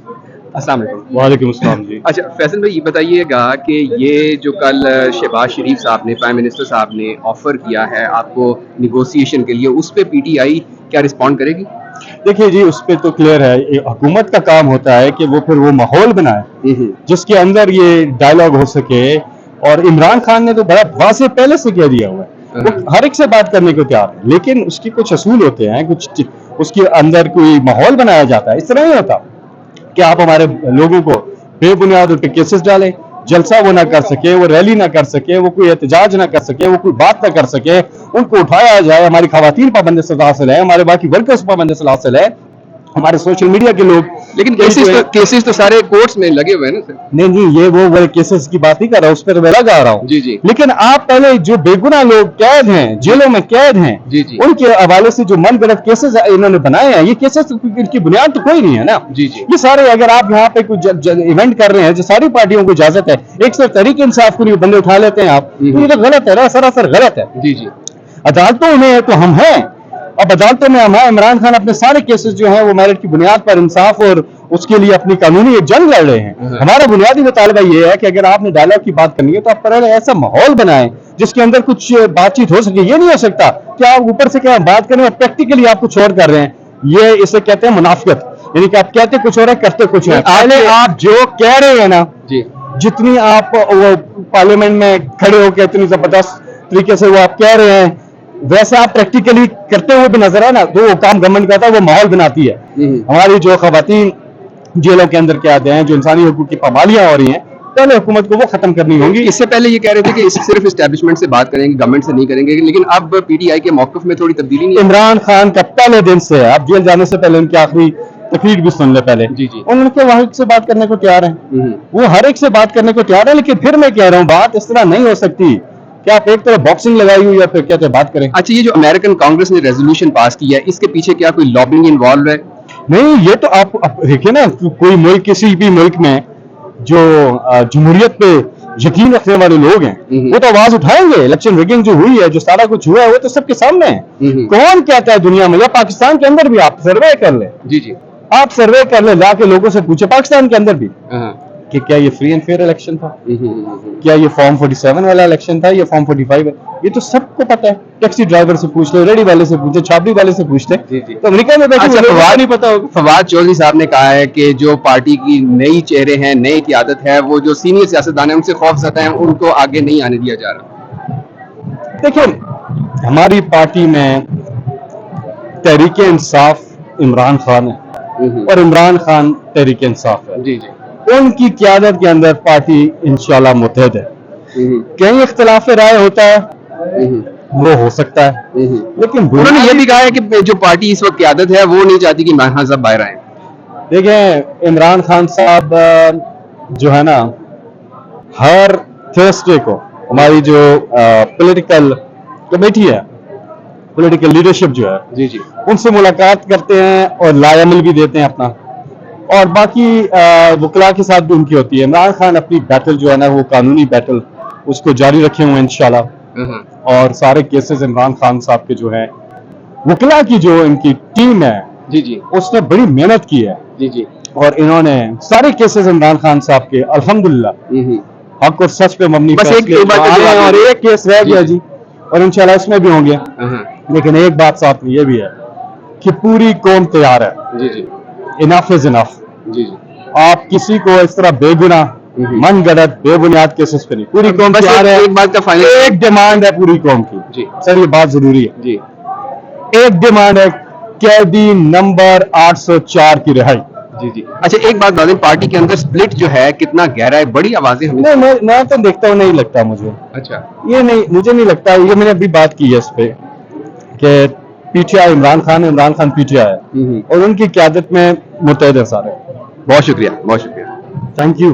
السلام علیکم. وعلیکم السلام جی. اچھا فیصل بھائی یہ بتائیے گا کہ یہ جو کل شہباز شریف صاحب نے پرائم منسٹر صاحب نے آفر کیا ہے آپ کو نیگوسیشن کے لیے, اس پہ پی ٹی آئی کیا رسپونڈ کرے گی؟ دیکھیے جی, اس پہ تو کلیئر ہے, حکومت کا کام ہوتا ہے کہ وہ پھر وہ ماحول بنائے جس کے اندر یہ ڈائلاگ ہو سکے, اور عمران خان نے تو بڑا واضح پہلے سے کہہ دیا ہوا ہے, وہ ہر ایک سے بات کرنے کو تیار ہے, لیکن اس کے کچھ اصول ہوتے ہیں, کچھ اس کے اندر کوئی ماحول بنایا جاتا ہے. اس طرح نہیں ہوتا کہ آپ ہمارے لوگوں کو بے بنیاد پہ کیسز ڈالیں, جلسہ وہ نہ کر سکے, وہ ریلی نہ کر سکے, وہ کوئی احتجاج نہ کر سکے, وہ کوئی بات نہ کر سکے, ان کو اٹھایا جائے. ہماری خواتین پابند سزا حاصل ہے, ہمارے باقی ورکرز پابند سزا حاصل ہے, ہمارے سوشل میڈیا کے لوگ. لیکن کیسز تو سارے کورٹس میں لگے ہوئے ہیں نا سر. نہیں جی, یہ وہ کیسز کی بات نہیں کر رہا, اس پہ میں لگا رہا ہوں. جی جی. لیکن آپ پہلے جو بے گناہ لوگ قید ہیں, جیلوں میں قید ہیں, جی جی, ان کے حوالے سے جو من گھڑت کیسز انہوں نے بنائے ہیں, یہ کیسز ان کی بنیاد تو کوئی نہیں ہے نا. جی جی, یہ سارے اگر آپ یہاں پہ کچھ ایونٹ کر رہے ہیں جو ساری پارٹیوں کو اجازت ہے, ایک سر تحریک انصاف کو بندے اٹھا لیتے ہیں آپ, یہ تو غلط ہے نا, سراسر غلط ہے. جی جی, عدالتوں میں تو ہم ہیں, اب عدالتوں میں ہم ہیں. عمران خان اپنے سارے کیسز جو ہیں وہ میرٹ کی بنیاد پر انصاف اور اس کے لیے اپنی قانونی ایک جنگ لڑ رہے ہیں. ہمارا بنیادی مطالبہ یہ ہے کہ اگر آپ نے ڈائلاگ کی بات کرنی ہے تو آپ پہلے ایسا ماحول بنائیں جس کے اندر کچھ بات چیت ہو سکے. یہ نہیں ہو سکتا کہ آپ اوپر سے کیا بات کریں اور پریکٹیکلی آپ کچھ اور کر رہے ہیں. یہ اسے کہتے ہیں منافقت, یعنی کہ آپ کہتے کچھ اور ہیں, کرتے کچھ ہیں. پہلے آپ جو کہہ رہے ہیں نا, جتنی آپ پارلیمنٹ میں کھڑے ہو کے اتنی زبردست طریقے سے وہ آپ کہہ رہے ہیں, ویسے آپ پریکٹیکلی کرتے ہوئے بھی نظر ہے نا, تو وہ کام گورنمنٹ کرتا ہے, وہ ماحول بناتی ہے. ہماری جو خواتین جیلوں کے اندر قید ہیں, جو انسانی حقوق کی پامالیاں ہو رہی ہیں, پہلے حکومت کو وہ ختم کرنی ہوں گی. اس سے پہلے یہ کہہ رہے تھے کہ صرف اسٹیبلشمنٹ سے بات کریں گے, گورنمنٹ سے نہیں کریں گے, لیکن اب پی ٹی آئی کے موقف میں تھوڑی تبدیلی نہیں ہے. عمران خان کا پہلے دن سے, آپ جیل جانے سے پہلے ان کی آخری تقریر بھی سن لے پہلے, جی جی, ان کے واحد سے بات کرنے کو تیار ہیں, وہ ہر ایک سے بات کرنے کو تیار ہے. لیکن پھر میں کہہ رہا ہوں, بات اس طرح نہیں ہو سکتی کہ آپ ایک طرف باکسنگ لگائی ہوئی یا پھر کہتے ہیں بات کریں. اچھا, یہ جو امریکن کانگریس نے ریزولوشن پاس کی ہے, اس کے پیچھے کیا کوئی لابنگ انوالو ہے؟ نہیں, یہ تو آپ دیکھیں نا, کوئی ملک, کسی بھی ملک میں جو جمہوریت پہ یقین رکھنے والے لوگ ہیں وہ تو آواز اٹھائیں گے. الیکشن ریگنگ جو ہوئی ہے, جو سارا کچھ ہوا ہے, وہ تو سب کے سامنے ہے. کون کہتا ہے دنیا میں, یا پاکستان کے اندر بھی آپ سروے کر لیں, جی جی, آپ سروے کر لیں, لا کے لوگوں سے پوچھیں پاکستان کے اندر بھی کہ کیا یہ فری اینڈ فیئر الیکشن تھا, کیا یہ فارم 47 والا الیکشن تھا, یا فارم 45 ہے. یہ تو سب کو پتا ہے. ٹیکسی ڈرائیور سے پوچھ لیں, ریڈی والے سے پوچھیں, چھاپڑی والے سے پوچھتے ہیں. تو امریکہ میں بیٹھے نہیں پتا ہوگا. فواد چودھری صاحب نے کہا ہے کہ جو پارٹی کی نئی چہرے ہیں, نئی قیادت ہے, وہ جو سینئر سیاستدان ہیں ان سے خوف زدہ ہیں, ان کو آگے نہیں آنے دیا جا رہا. دیکھیں, ہماری پارٹی میں تحریک انصاف عمران خان ہے اور عمران خان تحریک انصاف ہے. جی جی, ان کی قیادت کے اندر پارٹی انشاءاللہ متحد ہے. کہیں اختلاف رائے ہوتا ہے, وہ ہو سکتا ہے, لیکن انہوں نے یہ بھی کہا ہے کہ جو پارٹی اس وقت قیادت ہے وہ نہیں چاہتی کہ مہاں صاحب باہر آئیں. دیکھیں, عمران خان صاحب جو ہے نا, ہر تھرسڈے کو ہماری جو پولیٹیکل کمیٹی ہے, پولیٹیکل لیڈرشپ جو ہے, جی جی, ان سے ملاقات کرتے ہیں اور لائے عمل بھی دیتے ہیں اپنا, اور باقی وکلاء کے ساتھ بھی ان کی ہوتی ہے. عمران خان اپنی بیٹل جو ہے نا, وہ قانونی بیٹل اس کو جاری رکھے ہوئے ہیں انشاءاللہ, اور سارے کیسز عمران خان صاحب کے جو ہیں, وکلاء کی جو ان کی ٹیم ہے, جی جی, اس نے بڑی محنت کی ہے. جی جی, اور انہوں نے سارے کیسز عمران خان صاحب کے الحمدللہ حق اور سچ پہ مبنی بس اور ایک کیس رہ گیا جی, اور انشاءاللہ اس میں بھی ہوں گے. لیکن ایک بات ساتھ میں یہ بھی ہے کہ پوری قوم تیار ہے. جی جی, انف از انف. جی جی, آپ کسی کو اس طرح بے گناہ من گڑت بے بنیاد کیسز پہ نہیں, پوری قوم تیار ہے. ایک بات کا فائنل, ایک ڈیمانڈ ہے پوری قوم کی. جی سر, یہ بات ضروری ہے. جی, ایک ڈیمانڈ ہے قیدی نمبر 804 کی رہائی. جی جی. اچھا, ایک بات بتا دیں, پارٹی کے اندر سپلٹ جو ہے کتنا گہرا ہے, بڑی آوازیں ہمیں. نہیں, میں تو دیکھتا ہوں, نہیں لگتا مجھے. اچھا, یہ نہیں, مجھے نہیں لگتا. یہ میں نے ابھی بات کی ہے اس پہ کہ P T I Imran Khan P T I ہے, اور ان کی قیادت میں متحد ہے سارے. بہت شکریہ, بہت شکریہ, تھینک یو.